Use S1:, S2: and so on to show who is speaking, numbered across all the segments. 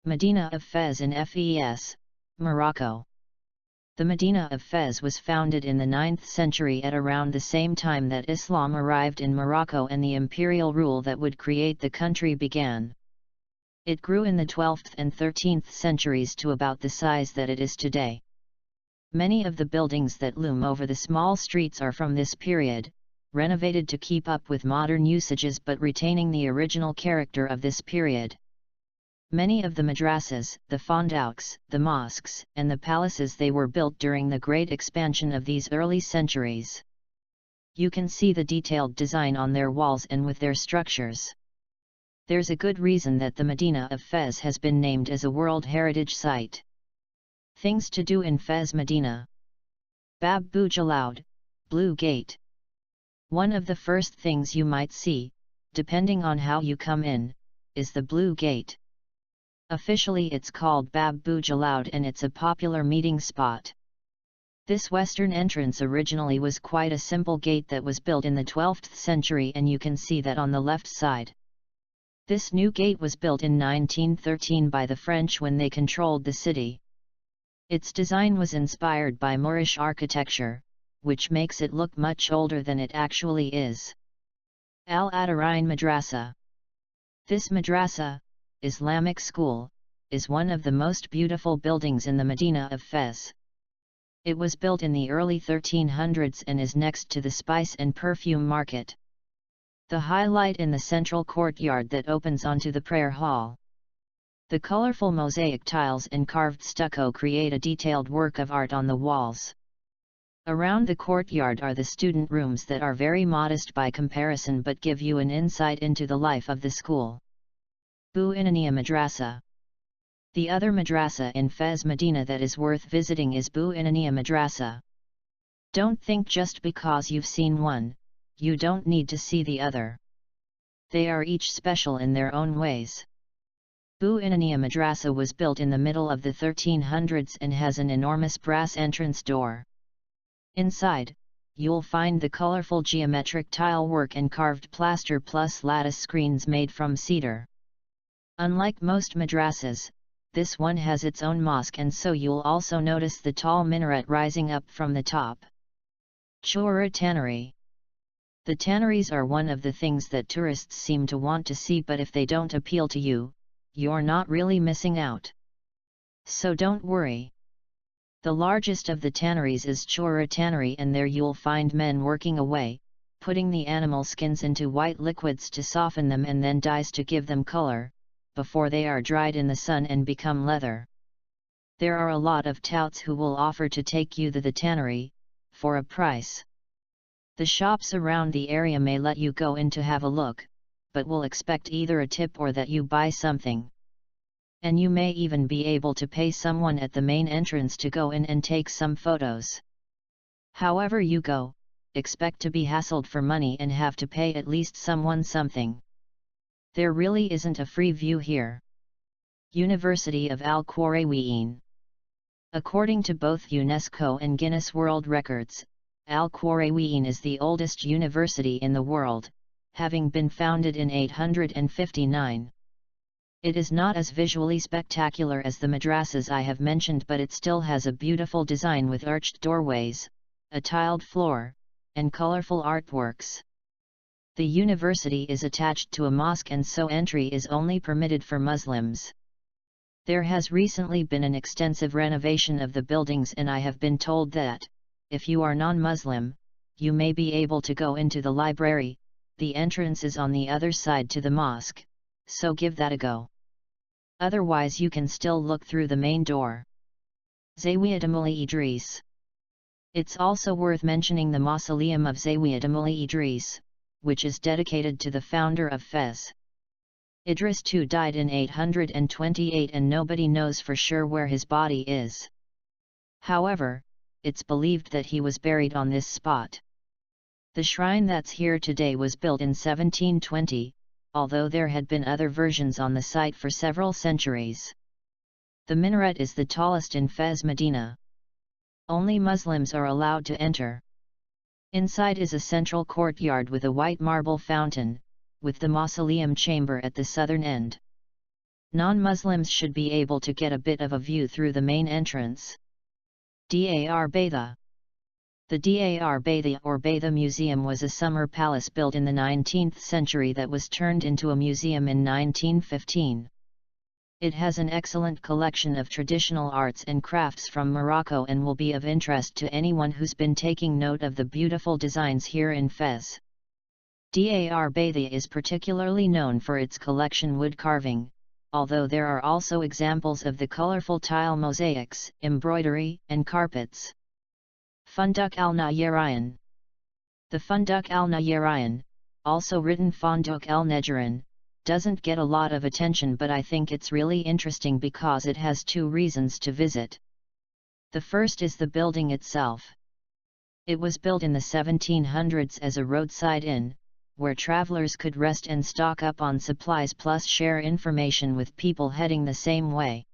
S1: Medina of Fez in Fes, Morocco. The Medina of Fez was founded in the 9th century at around the same time that Islam arrived in Morocco and the imperial rule that would create the country began. It grew in the 12th and 13th centuries to about the size that it is today. Many of the buildings that loom over the small streets are from this period, renovated to keep up with modern usages but retaining the original character of this period. Many of the madrasas, the fondouks, the mosques, and the palaces they were built during the great expansion of these early centuries. You can see the detailed design on their walls and with their structures. There's a good reason that the Medina of Fez has been named as a World Heritage Site. Things to do in Fez Medina. Bab Bou Jaloud, Blue Gate. One of the first things you might see, depending on how you come in, is the Blue Gate. Officially it's called Bab Bou Jaloud and it's a popular meeting spot. This western entrance originally was quite a simple gate that was built in the 12th century and you can see that on the left side. This new gate was built in 1913 by the French when they controlled the city. Its design was inspired by Moorish architecture, which makes it look much older than it actually is. Al-Adarain Madrasa. This madrasa, Islamic school, is one of the most beautiful buildings in the Medina of Fez. It was built in the early 1300s and is next to the spice and perfume market. The highlight in the central courtyard that opens onto the prayer hall. The colorful mosaic tiles and carved stucco create a detailed work of art on the walls. Around the courtyard are the student rooms that are very modest by comparison but give you an insight into the life of the school. Bou Inania Madrasa. The other madrasa in Fez Medina that is worth visiting is Bou Inania Madrasa. Don't think just because you've seen one, you don't need to see the other. They are each special in their own ways. Bou Inania Madrasa was built in the middle of the 1300s and has an enormous brass entrance door. Inside, you'll find the colorful geometric tile work and carved plaster plus lattice screens made from cedar. Unlike most madrasas, this one has its own mosque and so you'll also notice the tall minaret rising up from the top. Chura Tannery. The tanneries are one of the things that tourists seem to want to see, but if they don't appeal to you, you're not really missing out. So don't worry. The largest of the tanneries is Chura Tannery and there you'll find men working away, putting the animal skins into white liquids to soften them and then dyes to give them color, before they are dried in the sun and become leather. There are a lot of touts who will offer to take you to the tannery, for a price. The shops around the area may let you go in to have a look, but will expect either a tip or that you buy something. And you may even be able to pay someone at the main entrance to go in and take some photos. However you go, expect to be hassled for money and have to pay at least someone something. There really isn't a free view here. University of Al-Qarawiyyin. According to both UNESCO and Guinness World Records, Al-Qarawiyyin is the oldest university in the world, having been founded in 859. It is not as visually spectacular as the madrasas I have mentioned, but it still has a beautiful design with arched doorways, a tiled floor, and colorful artworks. The university is attached to a mosque and so entry is only permitted for Muslims. There has recently been an extensive renovation of the buildings and I have been told that, if you are non-Muslim, you may be able to go into the library. The entrance is on the other side to the mosque, so give that a go. Otherwise you can still look through the main door. Zawiya Moulay Idris. It's also worth mentioning the mausoleum of Zawiya Moulay Idris, which is dedicated to the founder of Fez. Idris II died in 828 and nobody knows for sure where his body is. However, it's believed that he was buried on this spot. The shrine that's here today was built in 1720, although there had been other versions on the site for several centuries. The minaret is the tallest in Fez Medina. Only Muslims are allowed to enter. Inside is a central courtyard with a white marble fountain, with the mausoleum chamber at the southern end. Non-Muslims should be able to get a bit of a view through the main entrance. Dar Baytha. The Dar Baytha or Baytha Museum was a summer palace built in the 19th century that was turned into a museum in 1915. It has an excellent collection of traditional arts and crafts from Morocco and will be of interest to anyone who's been taking note of the beautiful designs here in Fez. Dar Baytha is particularly known for its collection wood carving, although there are also examples of the colorful tile mosaics, embroidery, and carpets. Funduk al-Nayarayan. The Funduk al-Nayarayan, also written Fonduk el-Nejaran, doesn't get a lot of attention, but I think it's really interesting because it has two reasons to visit. The first is the building itself. It was built in the 1700s as a roadside inn, where travelers could rest and stock up on supplies plus share information with people heading the same way.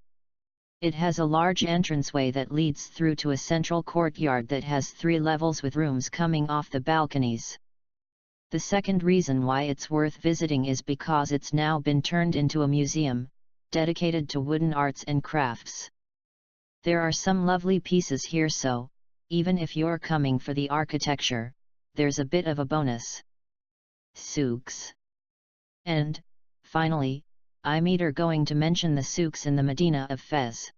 S1: It has a large entranceway that leads through to a central courtyard that has 3 levels with rooms coming off the balconies. The second reason why it's worth visiting is because it's now been turned into a museum, dedicated to wooden arts and crafts. There are some lovely pieces here, so, even if you're coming for the architecture, there's a bit of a bonus. Souks. And, finally, I'm going to mention the souks in the Medina of Fez.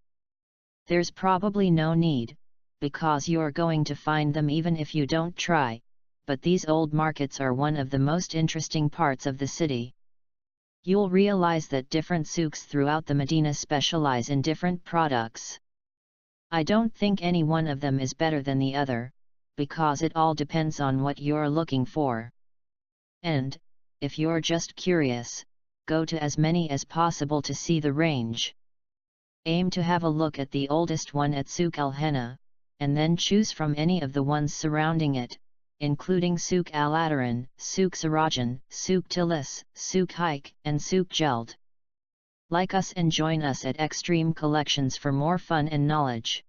S1: There's probably no need, because you're going to find them even if you don't try, but these old markets are one of the most interesting parts of the city. You'll realize that different souks throughout the Medina specialize in different products. I don't think any one of them is better than the other, because it all depends on what you're looking for. And, if you're just curious, go to as many as possible to see the range. Aim to have a look at the oldest one at Souk Al Henna, and then choose from any of the ones surrounding it, including Souk Al Ataran, Souk Sarajan, Souk Tilis, Souk Haik, and Souk Jeld. Like us and join us at Extreme Collections for more fun and knowledge.